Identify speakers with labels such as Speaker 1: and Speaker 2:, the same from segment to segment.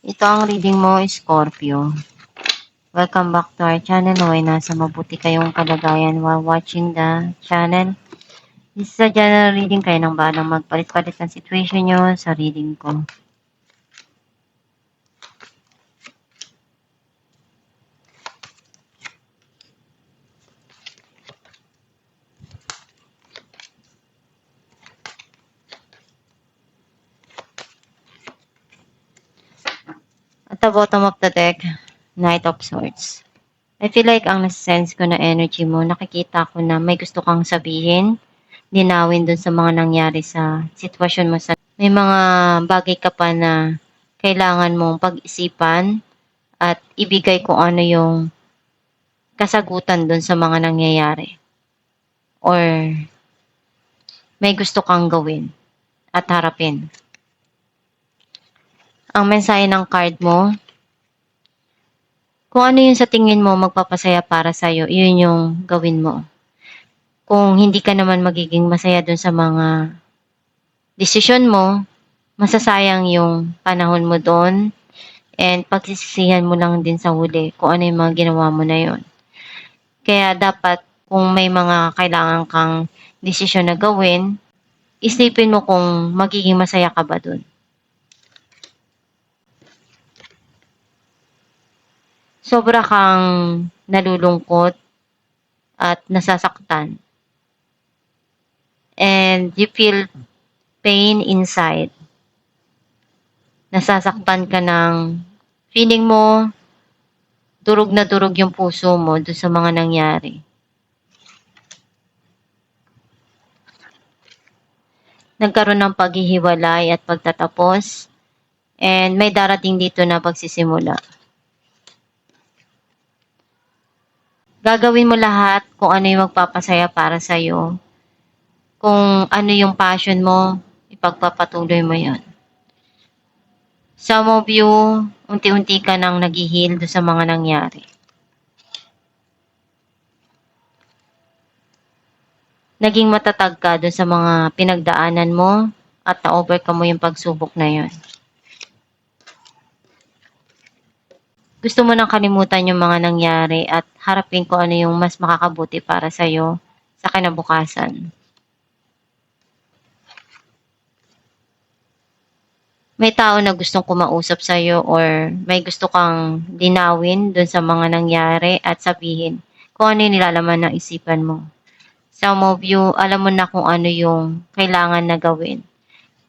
Speaker 1: Ito ang reading mo, Scorpio. Welcome back to our channel. Naway nasa mabuti kayong kalagayan while watching the channel. This is a general reading. Kayo nang bahalang magpalit-palit ng situation nyo sa reading ko. At the bottom of the deck, Knight of Swords. I feel like ang nasa-sense ko na energy mo, nakikita ko na may gusto kang sabihin, linawin dun sa mga nangyari sa sitwasyon mo. May mga bagay ka pa na kailangan mong pag-isipan at ibigay kung ano yung kasagutan dun sa mga nangyayari. Or may gusto kang gawin at harapin. Ang mensahe ng card mo, kung ano yung sa tingin mo magpapasaya para sa'yo, yun yung gawin mo. Kung hindi ka naman magiging masaya dun sa mga desisyon mo, masasayang yung panahon mo doon and pagsisisihan mo lang din sa huli kung ano yung mga ginawa mo na yun. Kaya dapat kung may mga kailangan kang desisyon na gawin, isipin mo kung magiging masaya ka ba dun. Sobra kang nalulungkot at nasasaktan. And you feel pain inside. Nasasaktan ka ng feeling mo, durog na durog yung puso mo doon sa mga nangyari. Nagkaroon ng paghihiwalay at pagtatapos. And may darating dito na pagsisimula. Gagawin mo lahat kung ano yung magpapasaya para sa'yo. Kung ano yung passion mo, ipagpapatuloy mo yon. Some of you, unti-unti ka nang nag-heal doon sa mga nangyari. Naging matatag ka doon sa mga pinagdaanan mo at na-overcome mo yung pagsubok na yon. Gusto mo nang kalimutan yung mga nangyari at harapin ko ano yung mas makakabuti para sa'yo sa kinabukasan. May tao na gustong kumausap sa'yo or may gusto kang linawin dun sa mga nangyari at sabihin kung ano yung nilalaman ng isipan mo. Some of you, alam mo na kung ano yung kailangan na gawin.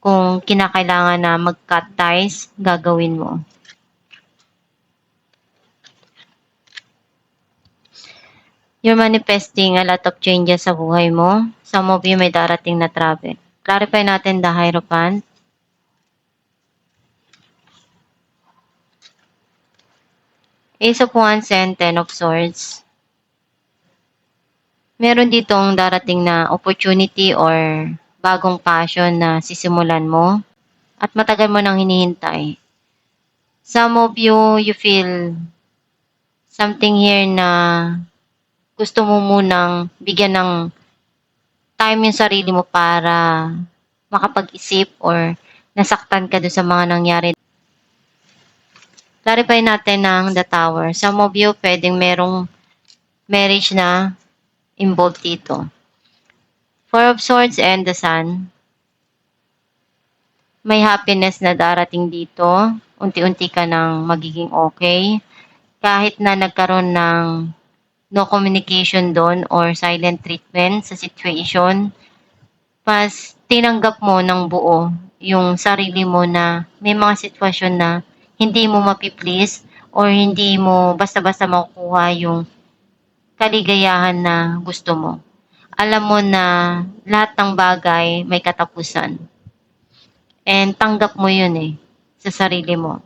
Speaker 1: Kung kinakailangan na mag-cut ties, gagawin mo. You're manifesting a lot of changes sa buhay mo. Some of you may darating na travel. Clarify natin the Hierophant. Ace of Wands and Ten of Swords. Meron ditong darating na opportunity or bagong passion na sisimulan mo at matagal mo nang hinihintay. Some of you, you feel something here na gusto mo munang bigyan ng time yung sarili mo para makapag-isip or nasaktan ka doon sa mga nangyari. Clarify natin ng the Tower. Some of you, pwedeng merong marriage na involved dito. Four of Swords and the Sun. May happiness na darating dito. Unti-unti ka nang magiging okay. Kahit na nagkaroon ng no communication doon or silent treatment sa situation, mas tinanggap mo ng buo yung sarili mo na may mga sitwasyon na hindi mo mapiplease or hindi mo basta-basta makukuha yung kaligayahan na gusto mo. Alam mo na lahat ng bagay may katapusan. And tanggap mo yun sa sarili mo.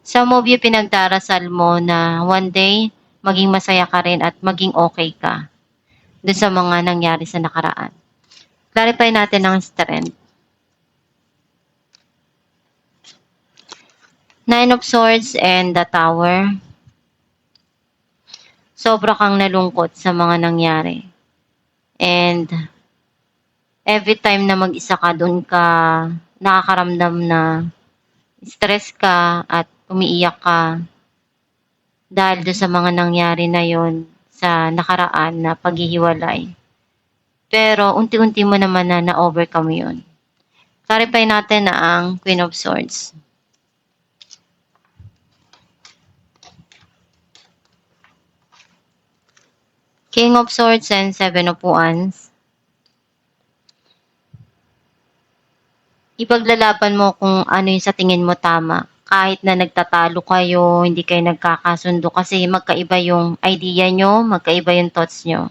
Speaker 1: Some of you pinagdarasal mo na one day, maging masaya ka rin at maging okay ka doon sa mga nangyari sa nakaraan. Clarify natin ang strength. Nine of Swords and the Tower. Sobra kang nalungkot sa mga nangyari. And every time na mag-isa ka, doon ka nakakaramdam na stress ka at umiiyak ka dahil doon sa mga nangyari na yon sa nakaraan na paghihiwalay. Pero unti-unti mo naman na na-overcome yun. Clarify natin na ang Queen of Swords. King of Swords and Seven of Wands. Ipaglalaban mo kung ano yung sa tingin mo tama. Kahit na nagtatalo kayo, hindi kayo nagkakasundo kasi magkaiba yung idea nyo, magkaiba yung thoughts nyo.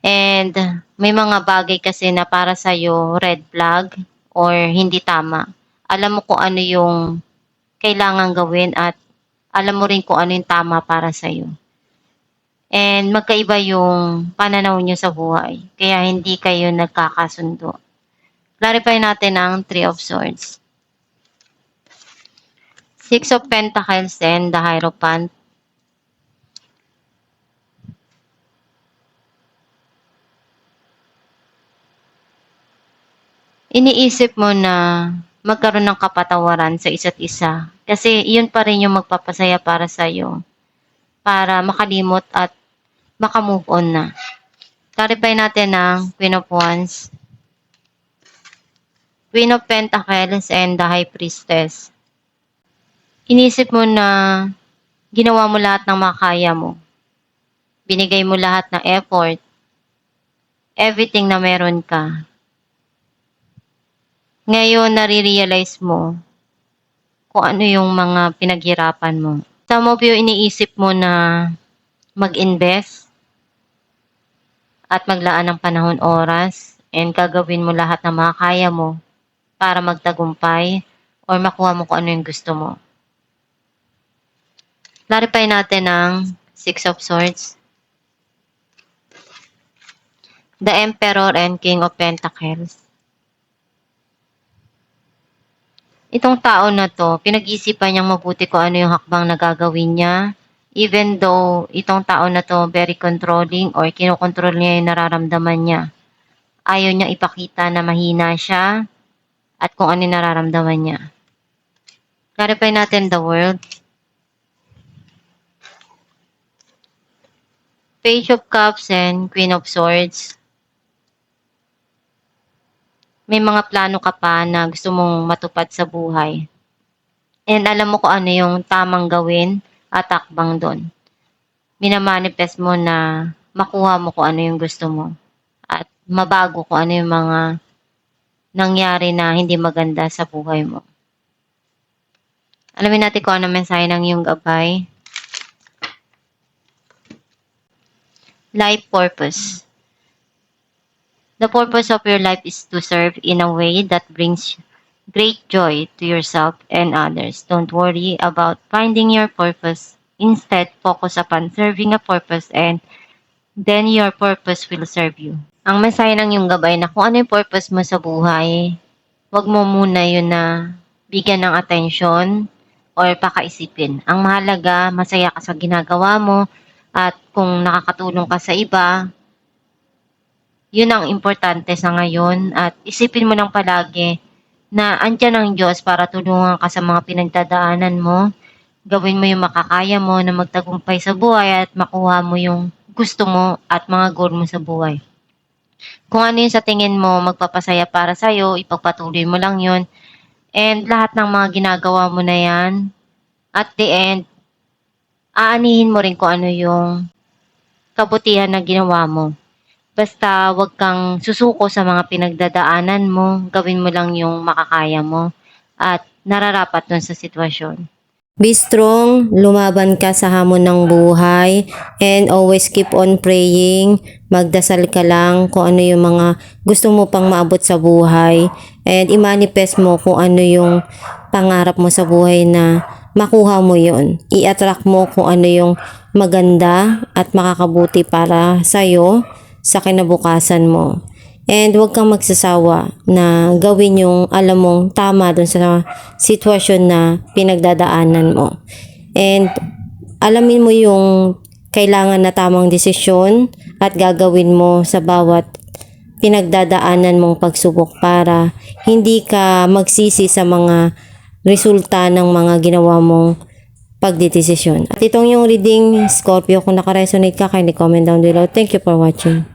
Speaker 1: And may mga bagay kasi na para sa'yo red flag or hindi tama. Alam mo kung ano yung kailangan gawin at alam mo rin kung ano yung tama para sa'yo. And magkaiba yung pananaw nyo sa buhay. Kaya hindi kayo nagkakasundo. Clarify natin ang Three of Swords. Six of Pentacles and the Hierophant. Iniisip mo na magkaroon ng kapatawaran sa isa't isa. Kasi iyon pa rin yung magpapasaya para sa'yo. Para makalimot at makamove on na. Clarify natin ang Queen of Wands. Queen of Pentacles and the High Priestess. Inisip mo na ginawa mo lahat ng makaya mo. Binigay mo lahat ng effort. Everything na meron ka. Ngayon, nare-realize mo kung ano yung mga pinaghirapan mo. Some of you, iniisip mo na mag-invest at maglaan ng panahon oras and gagawin mo lahat ng makakaya mo para magtagumpay or makuha mo kung ano yung gusto mo. Clarify natin ang Six of Swords. The Emperor and King of Pentacles. Itong tao na to, pinag-isipan niyang mabuti kung ano yung hakbang na gagawin niya. Even though itong tao na to very controlling or kinokontrol niya yung nararamdaman niya. Ayaw niya ipakita na mahina siya at kung ano yung nararamdaman niya. Clarify natin the World. Page of Cups and Queen of Swords. May mga plano ka pa na gusto mong matupad sa buhay. And alam mo kung ano yung tamang gawin at takbang doon. Minamanifest mo na makuha mo kung ano yung gusto mo. At mabago kung ano yung mga nangyari na hindi maganda sa buhay mo. Alamin natin kung ano mensahe ng iyong gabay. Life purpose. The purpose of your life is to serve in a way that brings great joy to yourself and others. Don't worry about finding your purpose. Instead, focus upon serving a purpose and then your purpose will serve you. Ang mensahe ng iyong gabay na kung ano yung purpose mo sa buhay, wag mo muna yun na bigyan ng atensyon or pakaisipin. Ang mahalaga, masaya ka sa ginagawa mo at kung nakakatulong ka sa iba, yun ang importante sa ngayon at isipin mo lang palagi na andyan ang Diyos para tulungan ka sa mga pinagdadaanan mo. Gawin mo yung makakaya mo na magtagumpay sa buhay at makuha mo yung gusto mo at mga goal mo sa buhay. Kung ano yung sa tingin mo magpapasaya para sa'yo, ipagpatuloy mo lang yun. And lahat ng mga ginagawa mo na yan, at the end, aanihin mo rin kung ano yung kabutihan na ginawa mo. Basta wag kang susuko sa mga pinagdadaanan mo, gawin mo lang yung makakaya mo at nararapat dun sa sitwasyon. Be strong, lumaban ka sa hamon ng buhay, and always keep on praying. Magdasal ka lang kung ano yung mga gusto mo pang maabot sa buhay, and i-manifest mo kung ano yung pangarap mo sa buhay na makuha mo yon. I-attract mo kung ano yung maganda at makakabuti para sa'yo sa kinabukasan mo. And huwag kang magsasawa na gawin yung alam mong tama dun sa sitwasyon na pinagdadaanan mo. And alamin mo yung kailangan na tamang desisyon at gagawin mo sa bawat
Speaker 2: pinagdadaanan mong pagsubok para hindi ka magsisi sa mga resulta ng mga ginawa mong pagdidesisyon. At itong yung reading, Scorpio, kung nakaresonate ka, kindly comment down below. Thank you for watching.